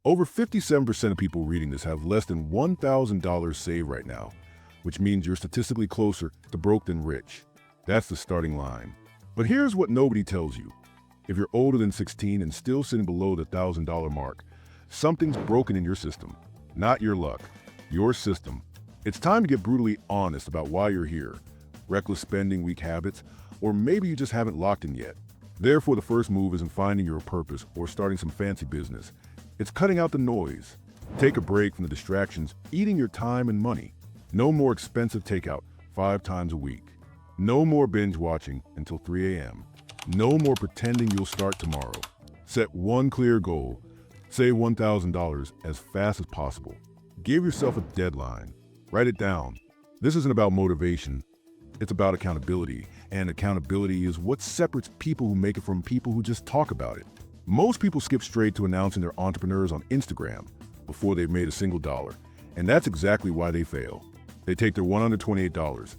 Over 57% of people reading this have less than $1,000 saved right now, which means you're statistically closer to broke than rich. That's the starting line. But here's what nobody tells you. If you're older than 16 and still sitting below the $1,000 mark, something's broken in your system. Not your luck, your system. It's time to get brutally honest about why you're here. Reckless spending, weak habits, or maybe you just haven't locked in yet. Therefore, the first move isn't finding your purpose or starting some fancy business. It's cutting out the noise. Take a break from the distractions, eating your time and money. No more expensive takeout 5 times a week. No more binge watching until 3 a.m. No more pretending you'll start tomorrow. Set one clear goal. Save $1,000 as fast as possible. Give yourself a deadline. Write it down. This isn't about motivation. It's about accountability. And accountability is what separates people who make it from people who just talk about it. Most people skip straight to announcing they're entrepreneurs on Instagram before they've made a single dollar. And that's exactly why they fail. They take their $128,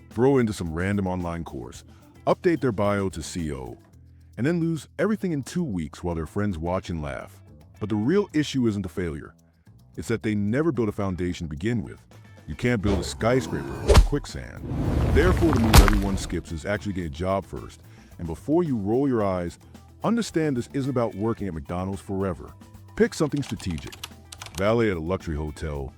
throw into some random online course, update their bio to CEO, and then lose everything in 2 weeks while their friends watch and laugh. But the real issue isn't the failure. It's that they never built a foundation to begin with. You can't build a skyscraper or quicksand. Therefore, the move everyone skips is actually get a job first. And before you roll your eyes, understand this isn't about working at McDonald's forever. Pick something strategic. Valet at a luxury hotel,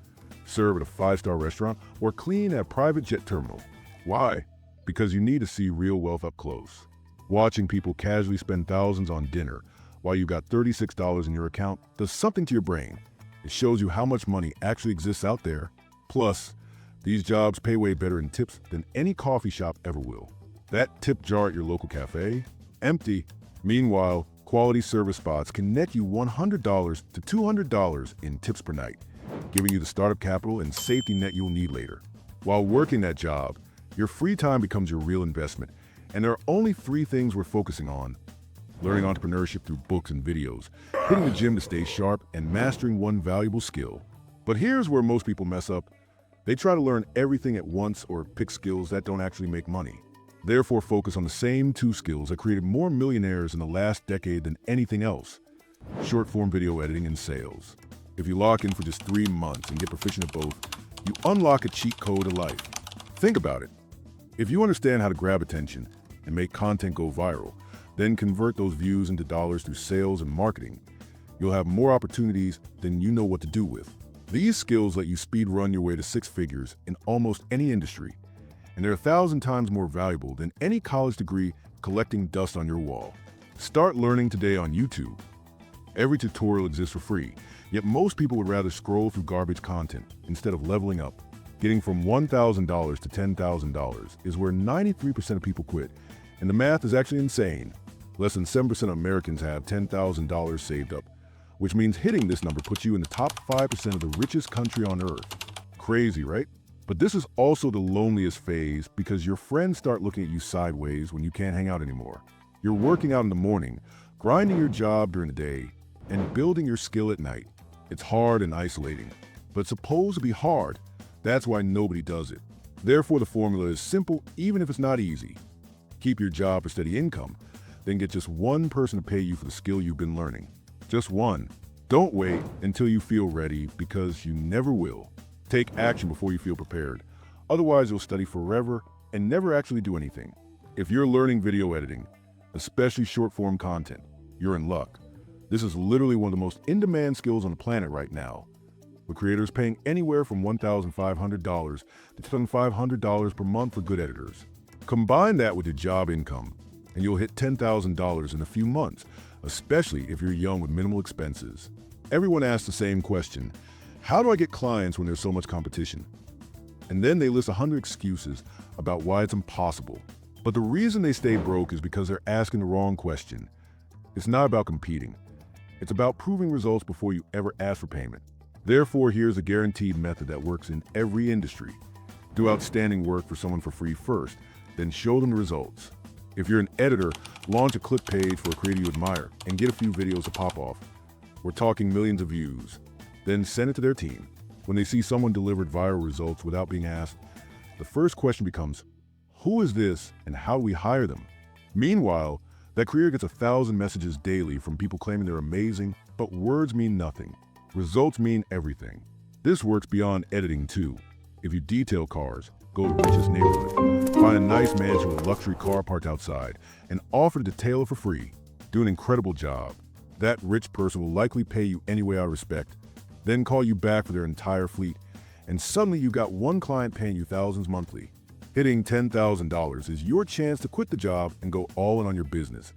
serve at a 5-star restaurant, or clean at a private jet terminal. Why? Because you need to see real wealth up close. Watching people casually spend thousands on dinner while you've got $36 in your account does something to your brain. It shows you how much money actually exists out there. Plus, these jobs pay way better in tips than any coffee shop ever will. That tip jar at your local cafe? Empty. Meanwhile, quality service spots can net you $100 to $200 in tips per night, giving you the startup capital and safety net you'll need later. While working that job, your free time becomes your real investment, and there are only 3 things we're focusing on: learning entrepreneurship through books and videos, hitting the gym to stay sharp, and mastering one valuable skill. But here's where most people mess up. They try to learn everything at once or pick skills that don't actually make money. Therefore, focus on the same 2 skills that created more millionaires in the last decade than anything else: short-form video editing and sales. If you lock in for just 3 months and get proficient at both, you unlock a cheat code to life. Think about it. If you understand how to grab attention and make content go viral, then convert those views into dollars through sales and marketing, you'll have more opportunities than you know what to do with. These skills let you speed run your way to 6 figures in almost any industry, and they're 1,000 times more valuable than any college degree collecting dust on your wall. Start learning today on YouTube. Every tutorial exists for free, yet most people would rather scroll through garbage content instead of leveling up. Getting from $1,000 to $10,000 is where 93% of people quit, and the math is actually insane. Less than 7% of Americans have $10,000 saved up, which means hitting this number puts you in the top 5% of the richest country on earth. Crazy, right? But this is also the loneliest phase because your friends start looking at you sideways when you can't hang out anymore. You're working out in the morning, grinding your job during the day, and building your skill at night. It's hard and isolating, but it's supposed to be hard. That's why nobody does it. Therefore, the formula is simple, even if it's not easy. Keep your job for steady income, then get just one person to pay you for the skill you've been learning. Just one. Don't wait until you feel ready, because you never will. Take action before you feel prepared. Otherwise, you'll study forever and never actually do anything. If you're learning video editing, especially short-form content, you're in luck. This is literally one of the most in-demand skills on the planet right now, with creators paying anywhere from $1,500 to $2,500 per month for good editors. Combine that with your job income, and you'll hit $10,000 in a few months, especially if you're young with minimal expenses. Everyone asks the same question: how do I get clients when there's so much competition? And then they list 100 excuses about why it's impossible. But the reason they stay broke is because they're asking the wrong question. It's not about competing. It's about proving results before you ever ask for payment. Therefore, here's a guaranteed method that works in every industry. Do outstanding work for someone for free first, then show them the results. If you're an editor, launch a clip page for a creator you admire and get a few videos to pop off. We're talking millions of views. Then send it to their team. When they see someone delivered viral results without being asked, the first question becomes, who is this and how do we hire them? Meanwhile, that creator gets 1,000 messages daily from people claiming they're amazing, but words mean nothing. Results mean everything. This works beyond editing too. If you detail cars, go to the richest neighborhood, find a nice mansion with a luxury car parked outside, and offer to detail it for free. Do an incredible job. That rich person will likely pay you any way out of respect, then call you back for their entire fleet, and suddenly you've got one client paying you thousands monthly. Hitting $10,000 is your chance to quit the job and go all in on your business.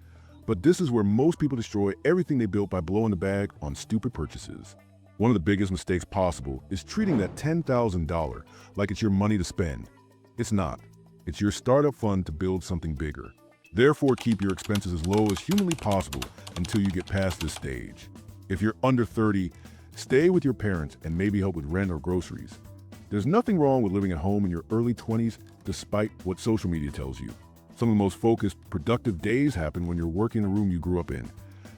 But this is where most people destroy everything they built by blowing the bag on stupid purchases. One of the biggest mistakes possible is treating that $10,000 like it's your money to spend. It's not. It's your startup fund to build something bigger. Therefore, keep your expenses as low as humanly possible until you get past this stage. If you're under 30, stay with your parents and maybe help with rent or groceries. There's nothing wrong with living at home in your early 20s, despite what social media tells you. Some of the most focused, productive days happen when you're working in the room you grew up in,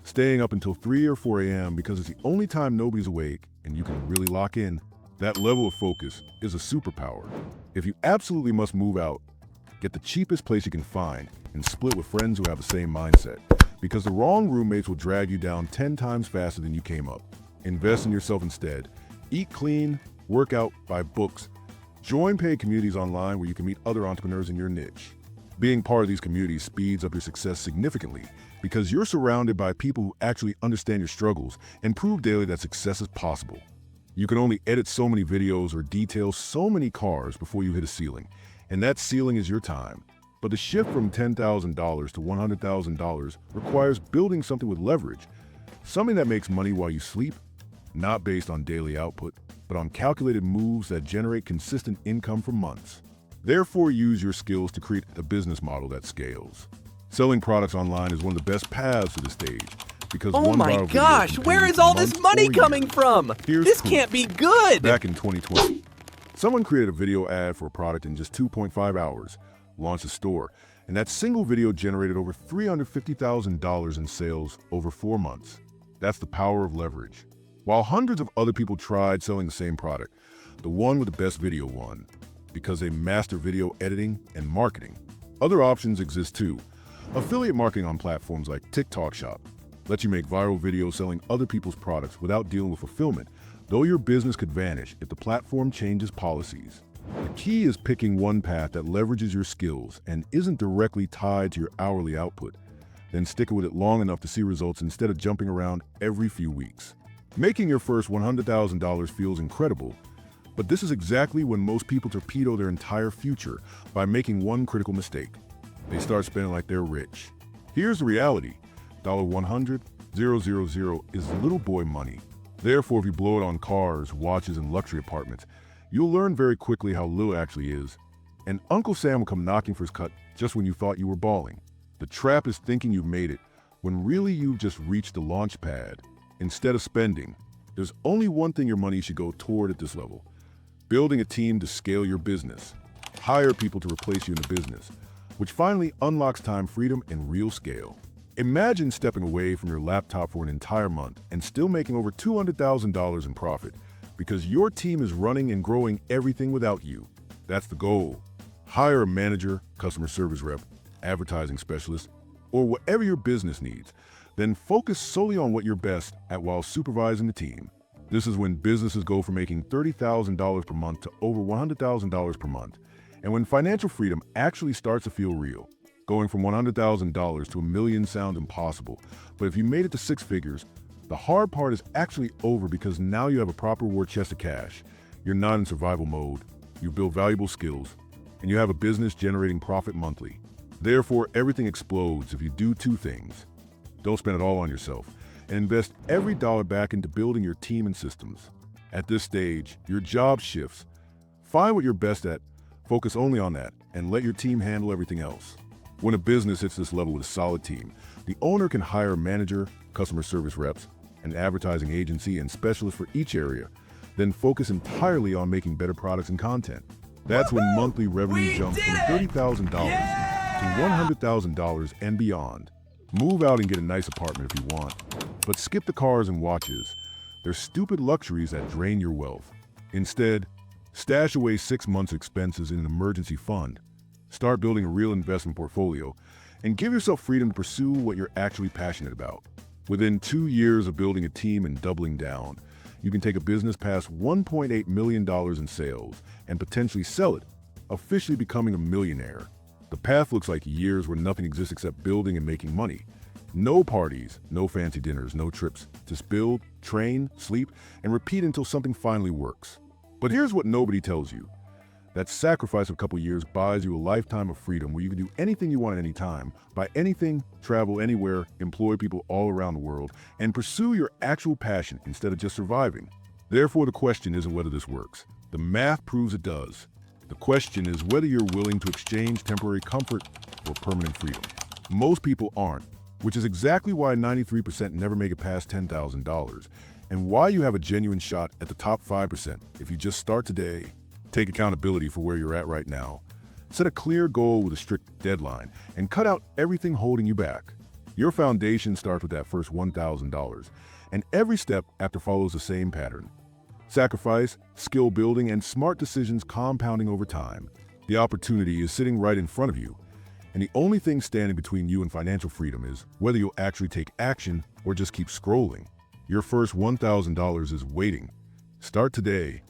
staying up until 3 or 4 a.m. because it's the only time nobody's awake and you can really lock in. That level of focus is a superpower. If you absolutely must move out, get the cheapest place you can find and split with friends who have the same mindset, because the wrong roommates will drag you down 10 times faster than you came up. Invest in yourself instead. Eat clean, work out, buy books. Join paid communities online where you can meet other entrepreneurs in your niche. Being part of these communities speeds up your success significantly because you're surrounded by people who actually understand your struggles and prove daily that success is possible. You can only edit so many videos or detail so many cars before you hit a ceiling, and that ceiling is your time. But the shift from $10,000 to $100,000 requires building something with leverage, something that makes money while you sleep, not based on daily output, but on calculated moves that generate consistent income for months. Therefore, use your skills to create a business model that scales. Selling products online is one of the best paths to the stage because Oh my gosh, where is all this money coming from? This can't be good! Back in 2020, someone created a video ad for a product in just 2.5 hours, launched a store, and that single video generated over $350,000 in sales over 4 months. That's the power of leverage. While hundreds of other people tried selling the same product, the one with the best video won, because they master video editing and marketing. Other options exist too. Affiliate marketing on platforms like TikTok Shop lets you make viral videos selling other people's products without dealing with fulfillment, though your business could vanish if the platform changes policies. The key is picking one path that leverages your skills and isn't directly tied to your hourly output. Then stick with it long enough to see results instead of jumping around every few weeks. Making your first $100,000 feels incredible, but this is exactly when most people torpedo their entire future by making one critical mistake. They start spending like they're rich. Here's the reality. $100,000 is little boy money. Therefore, if you blow it on cars, watches, and luxury apartments, you'll learn very quickly how little it actually is. And Uncle Sam will come knocking for his cut just when you thought you were balling. The trap is thinking you've made it, when really you've just reached the launch pad. Instead of spending, there's only one thing your money should go toward at this level: building a team to scale your business. Hire people to replace you in the business, which finally unlocks time freedom and real scale. Imagine stepping away from your laptop for an entire month and still making over $200,000 in profit because your team is running and growing everything without you. That's the goal. Hire a manager, customer service rep, advertising specialist, or whatever your business needs. Then focus solely on what you're best at while supervising the team. This is when businesses go from making $30,000 per month to over $100,000 per month, and when financial freedom actually starts to feel real. Going from $100,000 to $1 million sounds impossible, but if you made it to 6 figures, the hard part is actually over because now you have a proper war chest of cash. You're not in survival mode, you build valuable skills, and you have a business generating profit monthly. Therefore, everything explodes if you do 2 things. Don't spend it all on yourself, and invest every dollar back into building your team and systems. At this stage, your job shifts. Find what you're best at, focus only on that, and let your team handle everything else. When a business hits this level with a solid team, the owner can hire a manager, customer service reps, an advertising agency, and specialists for each area, then focus entirely on making better products and content. That's when monthly revenue jumps from $30,000 to $100,000 and beyond. Move out and get a nice apartment if you want, but skip the cars and watches. They're stupid luxuries that drain your wealth. Instead, stash away 6 months' expenses in an emergency fund. Start building a real investment portfolio, and give yourself freedom to pursue what you're actually passionate about. Within 2 years of building a team and doubling down, You can take a business past $1.8 million in sales and potentially sell it, officially becoming a millionaire. The path looks like years where nothing exists except building and making money. No parties, no fancy dinners, no trips. Just build, train, sleep, and repeat until something finally works. But here's what nobody tells you. That sacrifice of a couple years buys you a lifetime of freedom where you can do anything you want at any time, buy anything, travel anywhere, employ people all around the world, and pursue your actual passion instead of just surviving. Therefore, the question isn't whether this works. The math proves it does. The question is whether you're willing to exchange temporary comfort for permanent freedom. Most people aren't, which is exactly why 93% never make it past $10,000, and why you have a genuine shot at the top 5% if you just start today. Take accountability for where you're at right now. Set a clear goal with a strict deadline, and cut out everything holding you back. Your foundation starts with that first $1,000, and every step after follows the same pattern. Sacrifice, skill building, and smart decisions compounding over time. The opportunity is sitting right in front of you, and the only thing standing between you and financial freedom is whether you'll actually take action or just keep scrolling. Your first $1,000 is waiting. Start today.